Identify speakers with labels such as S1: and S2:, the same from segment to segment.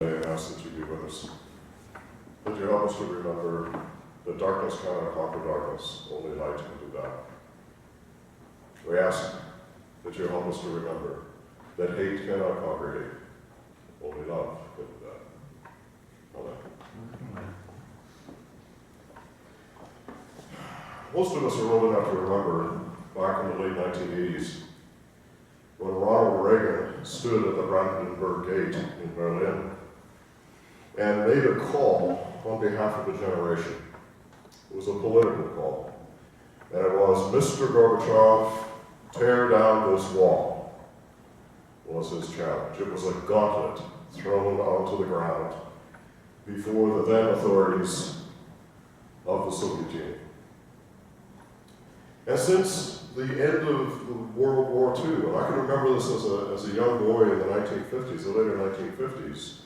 S1: I ask that you be with us, that you help us to remember that darkness cannot conquer darkness, only light can do that. We ask that you help us to remember that hate cannot conquer hate, only love can do that. Amen. Most of us are old enough to remember back in the late 1980s when Ronald Reagan stood at the Brandenburg Gate in Berlin and made a call on behalf of a generation. It was a political call, and it was, "Mr. Gorbachev, tear down this wall," was his challenge. It was a gauntlet thrown onto the ground before the then authorities of the Soviet Union. And since the end of World War II, and I can remember this as a young boy in the 1950s, the later 1950s,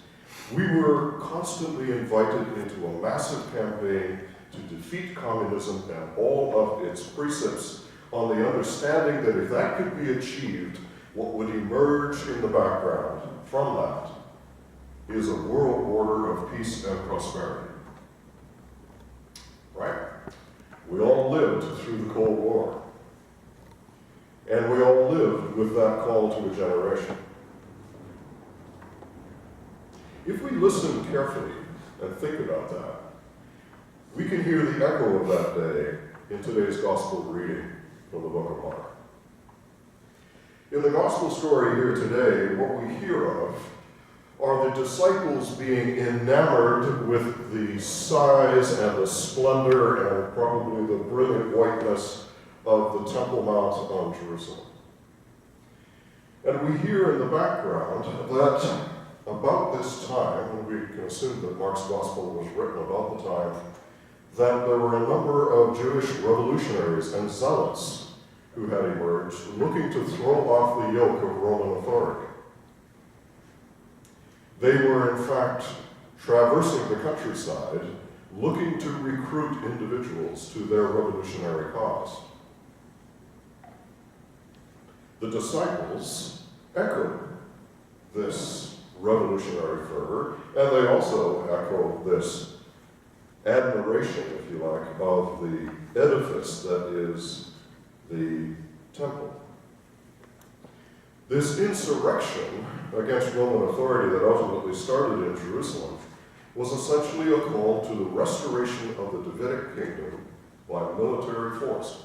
S1: we were constantly invited into a massive campaign to defeat communism and all of its precepts on the understanding that if that could be achieved, what would emerge in the background from that is a world order of peace and prosperity. Right? We all lived through the Cold War. And we all lived with that call to a generation. If we listen carefully and think about that, we can hear the echo of that day in today's gospel reading from the book of Mark. In the gospel story here today, what we hear of are the disciples being enamored with the size and the splendor and probably the brilliant whiteness of the Temple Mount on Jerusalem. And we hear in the background that about this time, and we can assume that Mark's gospel was written about the time, that there were a number of Jewish revolutionaries and zealots who had emerged looking to throw off the yoke of Roman authority. They were, in fact, traversing the countryside, looking to recruit individuals to their revolutionary cause. The disciples echoed this revolutionary fervor, and they also echo this admiration, if you like, of the edifice that is the temple. This insurrection against Roman authority that ultimately started in Jerusalem was essentially a call to the restoration of the Davidic kingdom by military force.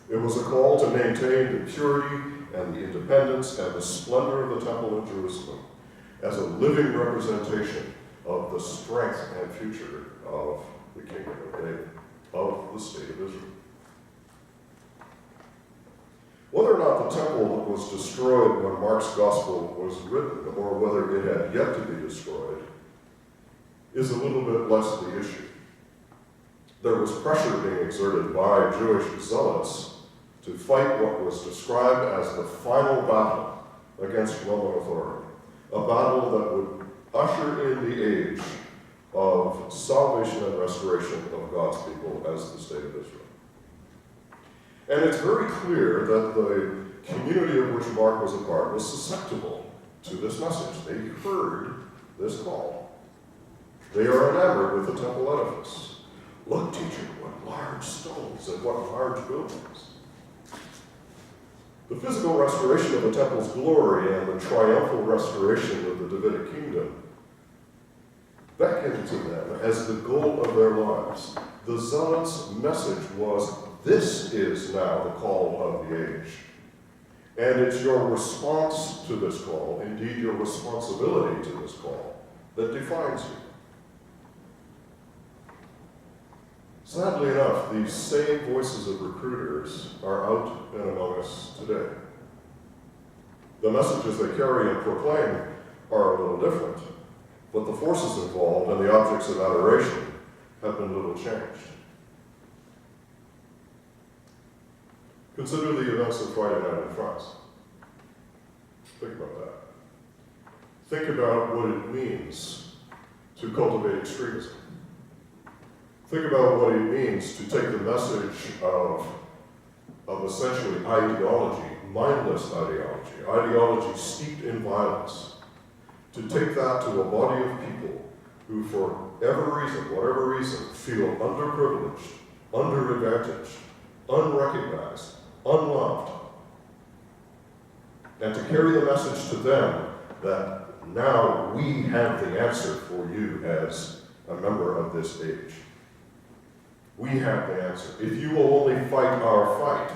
S1: It was a call to maintain the purity and the independence and the splendor of the temple in Jerusalem as a living representation of the strength and future of the kingdom of David, of the state of Israel. Whether or not the temple was destroyed when Mark's gospel was written, or whether it had yet to be destroyed, is a little bit less the issue. There was pressure being exerted by Jewish zealots to fight what was described as the final battle against Roman authority, a battle that would usher in the age of salvation and restoration of God's people as the state of Israel. And it's very clear that the community of which Mark was a part was susceptible to this message. They heard this call. They are enamored with the temple edifice. "Look, teacher, what large stones and what large buildings." The physical restoration of the temple's glory and the triumphal restoration of the Davidic kingdom beckoned to them as the goal of their lives. The zealots' message was, this is now the call of the age. And it's your response to this call, indeed your responsibility to this call, that defines you. Sadly enough, these same voices of recruiters are out and among us today. The messages they carry and proclaim are a little different, but the forces involved and the objects of adoration have been little changed. Consider the events of Friday night in France. Think about that. Think about what it means to cultivate extremism. Think about what it means to take the message of essentially ideology, mindless ideology steeped in violence, to take that to a body of people who, for whatever reason, feel underprivileged, underadvantaged, unrecognized, unloved, and to carry the message to them that now we have the answer for you as a member of this age. We have the answer. If you will only fight our fight,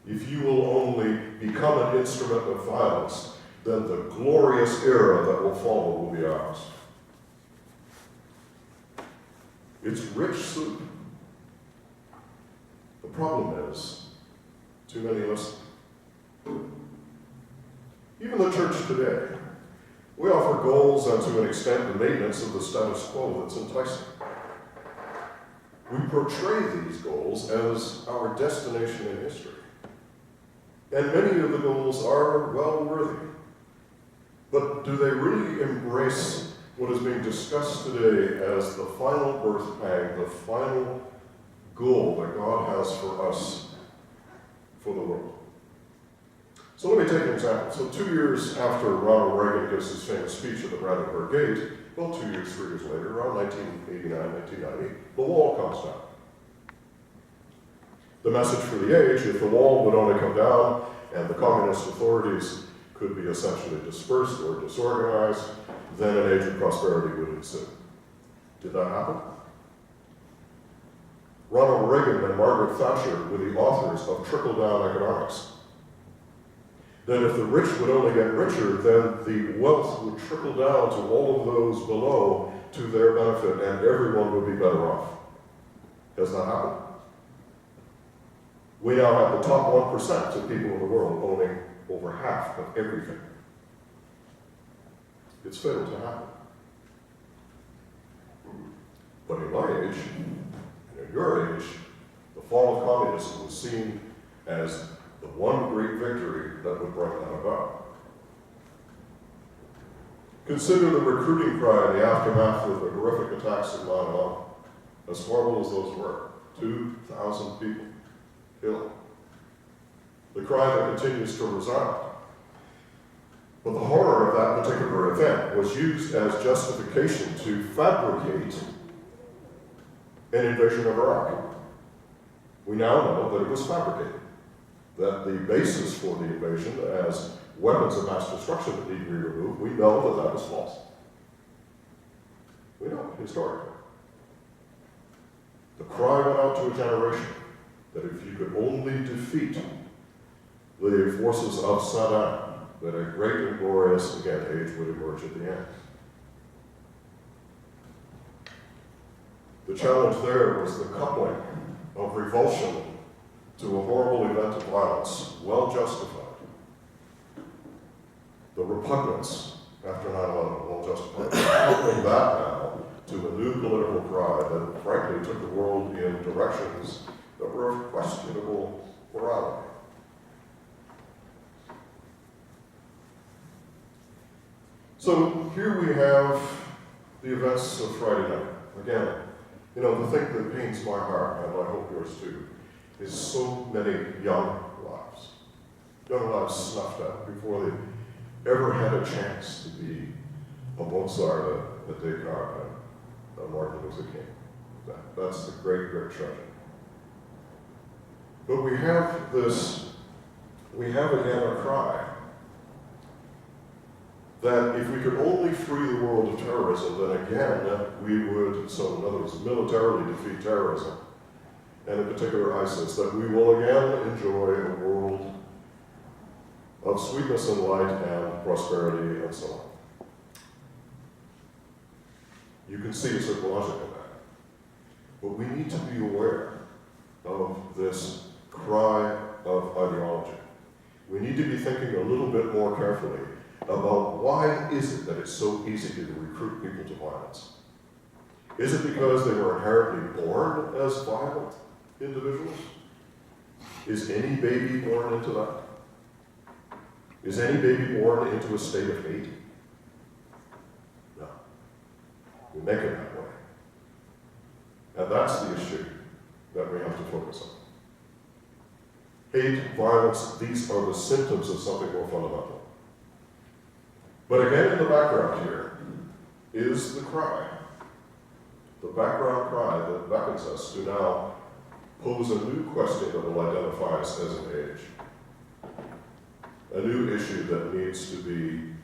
S1: if you will only become an instrument of violence, then the glorious era that will follow will be ours. It's rich soup. The problem is, too many listen. Even the church today, we offer goals and to an extent the maintenance of the status quo that's enticing. We portray these goals as our destination in history. And many of the goals are well worthy. But do they really embrace what is being discussed today as the final birth pang, the final goal that God has for us, for the world? So let me take an example. So 2 years after Ronald Reagan gives his famous speech at the Brandenburg Gate, well, 2 years, 3 years later, around 1989, 1990, the wall comes down. The message for the age, if the wall would only come down and the communist authorities could be essentially dispersed or disorganized, then an age of prosperity would ensue. Did that happen? Ronald Reagan and Margaret Thatcher were the authors of trickle-down economics. That if the rich would only get richer, then the wealth would trickle down to all of those below to their benefit, and everyone would be better off. Has that happened? We now have the top 1% of people in the world owning over half of everything. It's failed to happen. But in my age, and in your age, the fall of communism was seen as the one great victory that would bring that about. Consider the recruiting cry in the aftermath of the horrific attacks of 9/11. As horrible as those were, 2,000 people killed. The cry that continues to resound. But the horror of that particular event was used as justification to fabricate an invasion of Iraq. We now know that it was fabricated, that the basis for the invasion as weapons of mass destruction that need to be removed, we know that that was false. We know, historically. The cry went out to a generation that if you could only defeat the forces of Saddam, that a great and glorious, again, age would emerge at the end. The challenge there was the coupling of revulsion to a horrible event of violence, well justified. The repugnance after 9/11, well justified. Coupling that now to a new political cry that frankly took the world in directions that were of questionable morality. So here we have the events of Friday night. Again, the thing that pains my heart, and I hope yours too, is so many young lives snuffed out before they ever had a chance to be a Mozart, a Descartes, a Martin Luther King. That's the great, great tragedy. But we have again a cry that if we could only free the world of terrorism, then again we would, so in other words, militarily defeat terrorism, and in particular ISIS, that we will again enjoy a world of sweetness and light and prosperity and so on. You can see a certain logic in that. But we need to be aware of this cry of ideology. We need to be thinking a little bit more carefully about why is it that it's so easy to recruit people to violence. Is it because they were inherently born as violent individuals? Is any baby born into that? Is any baby born into a state of hate? No. We make it that way. And that's the issue that we have to focus on. Hate, violence, these are the symptoms of something more fundamental. But again, in the background here is the cry. The background cry that beckons us to now pose a new question that will identify us as an age. A new issue that needs to be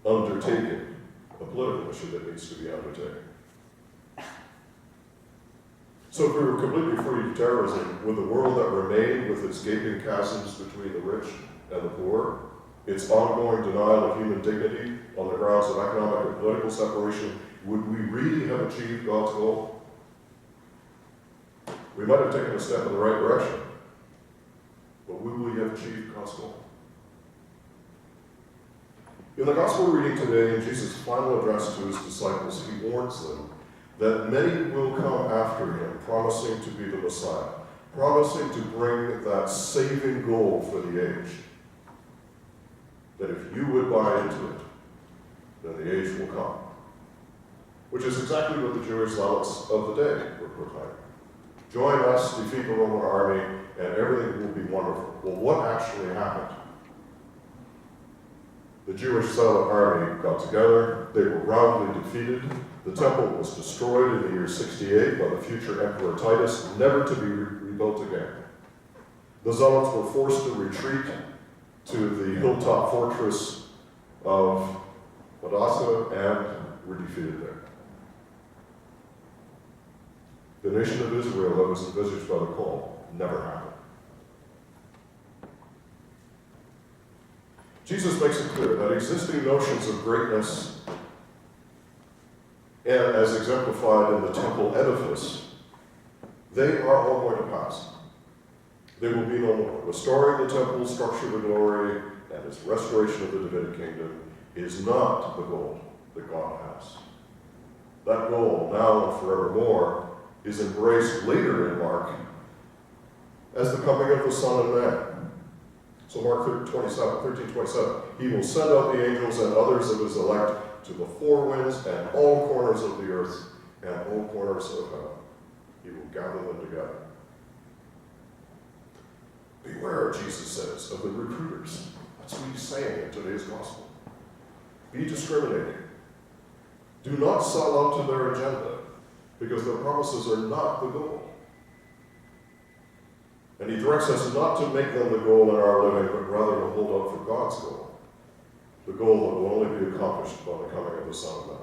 S1: undertaken, a political issue that needs to be undertaken. So if we were completely free of terrorism, would the world that remained with its gaping chasms between the rich and the poor, its ongoing denial of human dignity on the grounds of economic and political separation, would we really have achieved God's goal? We might have taken a step in the right direction, but would we have achieved God's goal? In the gospel reading today, in Jesus' final address to his disciples, he warns them that many will come after him, promising to be the Messiah, promising to bring that saving goal for the age. That if you would buy into it, then the age will come. Which is exactly what the Jewish zealots of the day were proclaiming. Join us, defeat the Roman army, and everything will be wonderful. Well, what actually happened? The Jewish zealot army got together, they were roundly defeated, the temple was destroyed in the year 68 by the future Emperor Titus, never to be rebuilt again. The zealots were forced to retreat to the hilltop fortress of Edessa and were defeated there. The nation of Israel that was envisaged by the call never happened. Jesus makes it clear that existing notions of greatness, and as exemplified in the temple edifice, they are all going to pass. They will be no more. Restoring the temple structure to glory and its restoration of the Davidic kingdom is not the goal that God has. That goal, now and forevermore, is embraced later in Mark as the coming of the Son of Man. So Mark 13:27, he will send out the angels and others of his elect to the four winds and all corners of the earth and all corners of heaven. He will gather them together. Beware, Jesus says, of the recruiters. That's what he's saying in today's gospel. Be discriminating. Do not sell out to their agenda, because their promises are not the goal. And he directs us not to make them the goal in our living, but rather to hold out for God's goal. The goal that will only be accomplished by the coming of the Son of Man.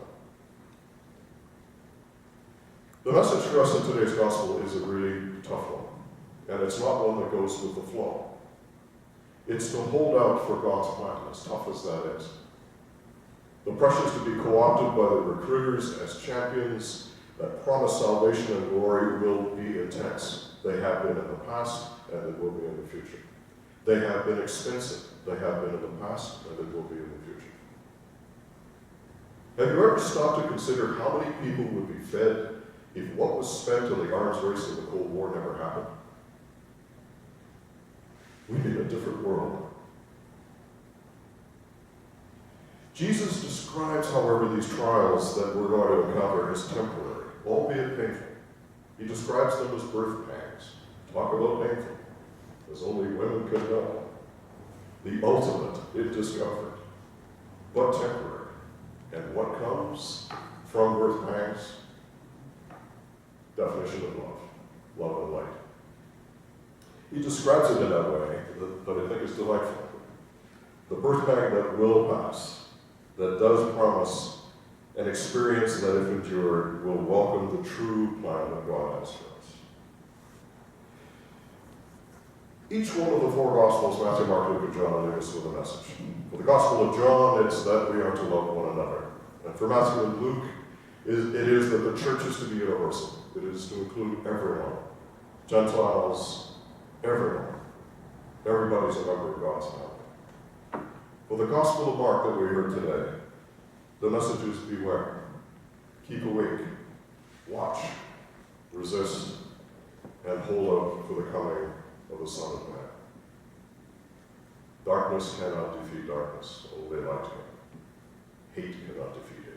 S1: The message for us in today's gospel is a really tough one. And it's not one that goes with the flow. It's to hold out for God's plan, as tough as that is. The pressures to be co-opted by the recruiters as champions that promise salvation and glory will be intense. They have been in the past, and they will be in the future. They have been expensive. They have been in the past, and they will be in the future. Have you ever stopped to consider how many people would be fed if what was spent in the arms race in the Cold War never happened? We'd be in a different world. Jesus describes, however, these trials that we're going to encounter as temporary, albeit painful. He describes them as birth pangs. Talk about painful, as only women could know. The ultimate in discomfort, but temporary. And what comes from birth pangs? Definition of love. Love and light. He describes it in that way, but I think it's delightful. The birth pang that will pass, that does promise an experience that, if endured, will welcome the true plan that God has for us. Each one of the four Gospels, Matthew, Mark, Luke, and John, leave us with a message. For the Gospel of John, it's that we are to love one another. And for Matthew and Luke, it is that the church is to be universal. It is to include everyone. Gentiles, everyone. Everybody's a member of God's family. For the Gospel of Mark that we heard today, the message is beware. Keep awake. Watch. Resist. And hold out for the coming of the Son of Man. Darkness cannot defeat darkness, only light can. Hate cannot defeat hate.